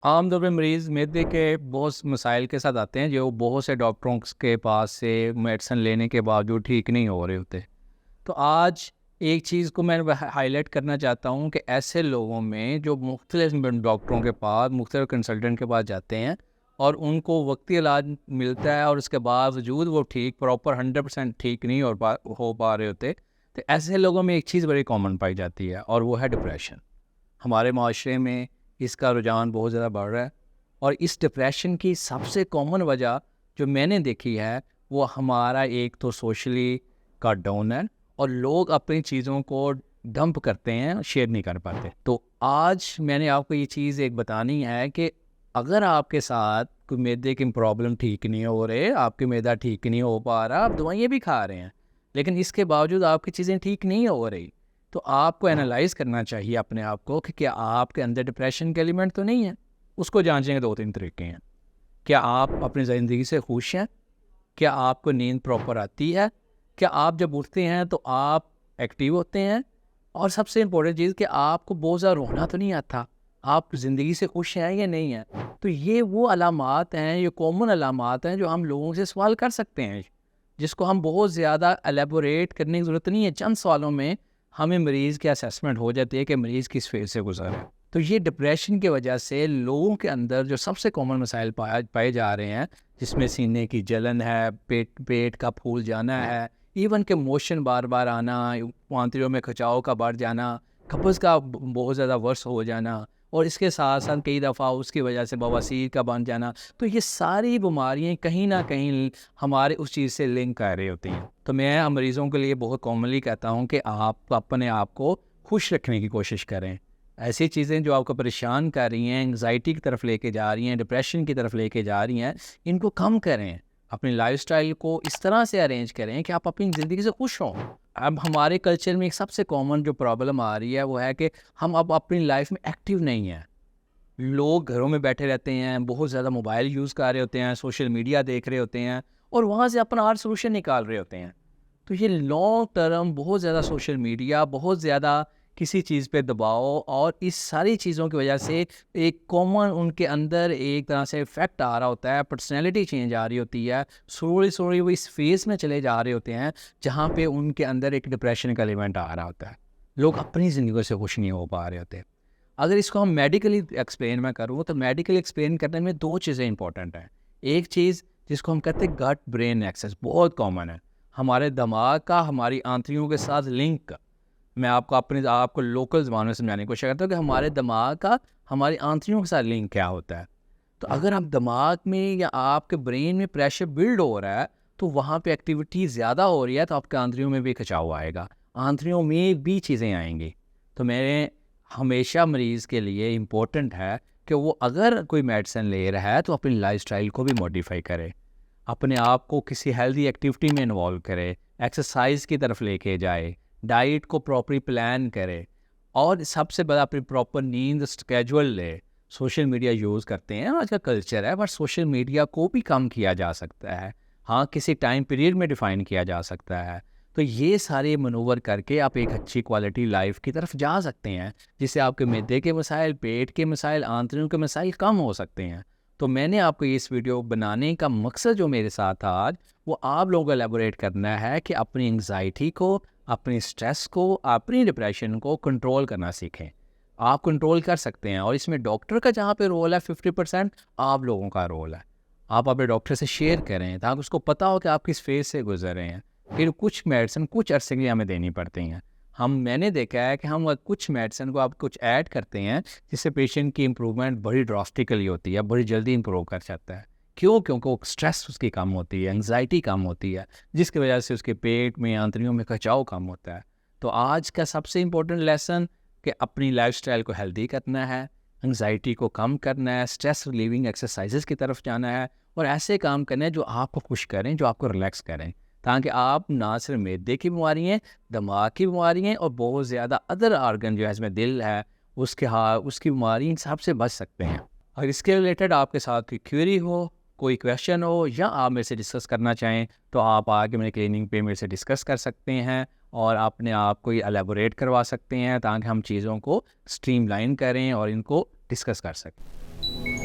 عام طور پہ مریض معدے کے بہت مسائل کے ساتھ آتے ہیں جو بہت سے ڈاکٹروں کے پاس سے میڈیسن لینے کے باوجود ٹھیک نہیں ہو رہے ہوتے. تو آج ایک چیز کو میں ہائی لائٹ کرنا چاہتا ہوں کہ ایسے لوگوں میں جو مختلف ڈاکٹروں کے پاس مختلف کنسلٹنٹ کے پاس جاتے ہیں اور ان کو وقتی علاج ملتا ہے اور اس کے باوجود وہ پراپر 100% ٹھیک نہیں ہو پا رہے ہوتے. تو ایسے لوگوں میں ایک چیز بڑی کامن پائی جاتی ہے اور وہ ہے ڈپریشن. ہمارے معاشرے میں اس کا رجحان بہت زیادہ بڑھ رہا ہے اور اس ڈپریشن کی سب سے کامن وجہ جو میں نے دیکھی ہے وہ ہمارا ایک تو سوشلی کا ڈاؤن ہے اور لوگ اپنی چیزوں کو ڈمپ کرتے ہیں، شیئر نہیں کر پاتے. تو آج میں نے آپ کو یہ چیز ایک بتانی ہے کہ اگر آپ کے ساتھ کوئی معدے کی پرابلم ٹھیک نہیں ہو رہے، آپ کی معدہ ٹھیک نہیں ہو پا رہا، آپ دوائیں بھی کھا رہے ہیں لیکن اس کے باوجود آپ کی چیزیں ٹھیک نہیں ہو رہی، تو آپ کو انالائز کرنا چاہیے اپنے آپ کو کہ کیا آپ کے اندر ڈپریشن کے ایلیمنٹ تو نہیں ہے. اس کو جانچیں کے 2-3 طریقے ہیں. کیا آپ اپنی زندگی سے خوش ہیں؟ کیا آپ کو نیند پراپر آتی ہے؟ کیا آپ جب اٹھتے ہیں تو آپ ایکٹیو ہوتے ہیں؟ اور سب سے امپورٹنٹ چیز کہ آپ کو بہت زیادہ رونا تو نہیں آتا؟ آپ زندگی سے خوش ہیں یا نہیں ہیں؟ تو یہ وہ علامات ہیں، یہ کامن علامات ہیں جو ہم لوگوں سے سوال کر سکتے ہیں، جس کو ہم بہت زیادہ الیبوریٹ کرنے کی ضرورت نہیں ہے. چند سوالوں میں ہمیں مریض کی اسیسمنٹ ہو جاتی ہے کہ مریض کس فیز سے گزر ہے. تو یہ ڈپریشن کی وجہ سے لوگوں کے اندر جو سب سے کامن مسائل پائے جا رہے ہیں، جس میں سینے کی جلن ہے، پیٹ کا پھول جانا ہے، ایون کہ موشن بار بار آنا، آنتڑیوں میں کھچاؤ کا بڑھ جانا، قبض کا بہت زیادہ ورس ہو جانا، اور اس کے ساتھ ساتھ کئی دفعہ اس کی وجہ سے بواسیر کا بن جانا. تو یہ ساری بیماریاں کہیں نہ کہیں ہمارے اس چیز سے لنک کر رہی ہوتی ہیں. تو میں مریضوں کے لیے بہت کامنلی کہتا ہوں کہ آپ اپنے آپ کو خوش رکھنے کی کوشش کریں. ایسی چیزیں جو آپ کو پریشان کر رہی ہیں، انگزائٹی کی طرف لے کے جا رہی ہیں، ڈپریشن کی طرف لے کے جا رہی ہیں، ان کو کم کریں. اپنی لائف سٹائل کو اس طرح سے ارینج کریں کہ آپ اپنی زندگی سے خوش ہوں. اب ہمارے کلچر میں ایک سب سے کامن جو پرابلم آ رہی ہے وہ ہے کہ ہم اب اپنی لائف میں ایکٹیو نہیں ہیں. لوگ گھروں میں بیٹھے رہتے ہیں، بہت زیادہ موبائل یوز کر رہے ہوتے ہیں، سوشل میڈیا دیکھ رہے ہوتے ہیں اور وہاں سے اپنا ہر سولوشن نکال رہے ہوتے ہیں. تو یہ لانگ ٹرم بہت زیادہ سوشل میڈیا، بہت زیادہ کسی چیز پہ دباؤ اور اس ساری چیزوں کی وجہ سے ایک کامن ان کے اندر ایک طرح سے افیکٹ آ رہا ہوتا ہے، پرسنالٹی چینج آ رہی ہوتی ہے. سلولی وہ اس فیز میں چلے جا رہے ہوتے ہیں جہاں پہ ان کے اندر ایک ڈپریشن کا ایلیمنٹ آ رہا ہوتا ہے. لوگ اپنی زندگی سے خوش نہیں ہو پا رہے ہوتے. اگر اس کو ہم میڈیکلی ایکسپلین میں کروں تو میڈیکلی ایکسپلین کرنے میں 2 چیزیں انپورٹنٹ ہیں. ایک چیز جس کو ہم کہتے ہیں گٹ برین ایکسس، بہت کامن ہے. ہمارے دماغ کا ہماری آنتڑیوں کے ساتھ لنک. میں آپ کو لوکل زبان میں سمجھانے کی کوشش کرتا ہوں کہ ہمارے دماغ کا ہماری آنتڑیوں کے ساتھ لنک کیا ہوتا ہے. تو اگر آپ دماغ میں یا آپ کے برین میں پریشر بلڈ ہو رہا ہے تو وہاں پہ ایکٹیویٹی زیادہ ہو رہی ہے تو آپ کے آنتڑیوں میں بھی کھچاؤ آئے گا، آنتڑیوں میں بھی چیزیں آئیں گی. تو میں ہمیشہ مریض کے لیے امپورٹنٹ ہے کہ وہ اگر کوئی میڈیسن لے رہا ہے تو اپنی لائف سٹائل کو بھی موڈیفائی کرے، اپنے آپ کو کسی ہیلدی ایکٹیویٹی میں انوالو کرے، ایکسرسائز کی طرف لے کے جائے، ڈائٹ کو پراپرلی پلان کرے اور سب سے بڑا اپنی پراپر نیند اسکیجول لے. سوشل میڈیا یوز کرتے ہیں، آج کا کلچر ہے، بٹ سوشل میڈیا کو بھی کم کیا جا سکتا ہے. ہاں، کسی ٹائم پیریڈ میں ڈیفائن کیا جا سکتا ہے. تو یہ سارے منور کر کے آپ ایک اچھی کوالٹی لائف کی طرف جا سکتے ہیں جس سے آپ کے معدے کے مسائل، پیٹ کے مسائل، آنتڑیوں کے مسائل کم ہو سکتے ہیں. تو میں نے آپ کو اس ویڈیو بنانے کا مقصد جو میرے ساتھ تھا آج، وہ آپ لوگوں کو ایلیبوریٹ کرنا ہے کہ اپنی انگزائٹی کو، اپنی اسٹریس کو، اپنی ڈپریشن کو کنٹرول کرنا سیکھیں. آپ کنٹرول کر سکتے ہیں اور اس میں ڈاکٹر کا جہاں پہ رول ہے 50% آپ لوگوں کا رول ہے. آپ اپنے ڈاکٹر سے شیئر کریں تاکہ اس کو پتہ ہو کہ آپ کس فیز سے گزر رہے ہیں. پھر کچھ میڈیسن کچھ عرصے کے لیے ہمیں دینی پڑتی ہیں. میں نے دیکھا ہے کہ ہم کچھ میڈیسن کو آپ کچھ ایڈ کرتے ہیں جس سے پیشنٹ کی امپروومنٹ بڑی ڈراسٹیکلی ہوتی ہے، بڑی جلدی امپروو کر جاتا ہے. کیونکہ وہ اسٹریس اس کی کم ہوتی ہے، انگزائٹی کم ہوتی ہے، جس کی وجہ سے اس کے پیٹ میں، آنتڑیوں میں کھچاؤ کم ہوتا ہے. تو آج کا سب سے امپورٹنٹ لیسن کہ اپنی لائف سٹائل کو ہیلدی کرنا ہے، انگزائٹی کو کم کرنا ہے، اسٹریس ریلیونگ ایکسرسائزز کی طرف جانا ہے اور ایسے کام کرنے ہیں جو آپ کو خوش کریں، جو آپ کو ریلیکس کریں، تاکہ آپ نہ صرف معدے کی بیماری ہیں، دماغ کی بیماری ہیں اور بہت زیادہ ادر آرگن جو ہے اس میں دل ہے، اس کی بیماری، ان سب سے بچ سکتے ہیں. اگر اس کے ریلیٹڈ آپ کے ساتھ کوئی کیوری ہو، کوئی کویشچن ہو یا آپ میرے سے ڈسکس کرنا چاہیں تو آپ آ کے میرے کلینک پہ میرے سے ڈسکس کر سکتے ہیں اور اپنے آپ کو الیبوریٹ کروا سکتے ہیں تاکہ ہم چیزوں کو اسٹریم لائن کریں اور ان کو ڈسکس کر سکیں. اللہ.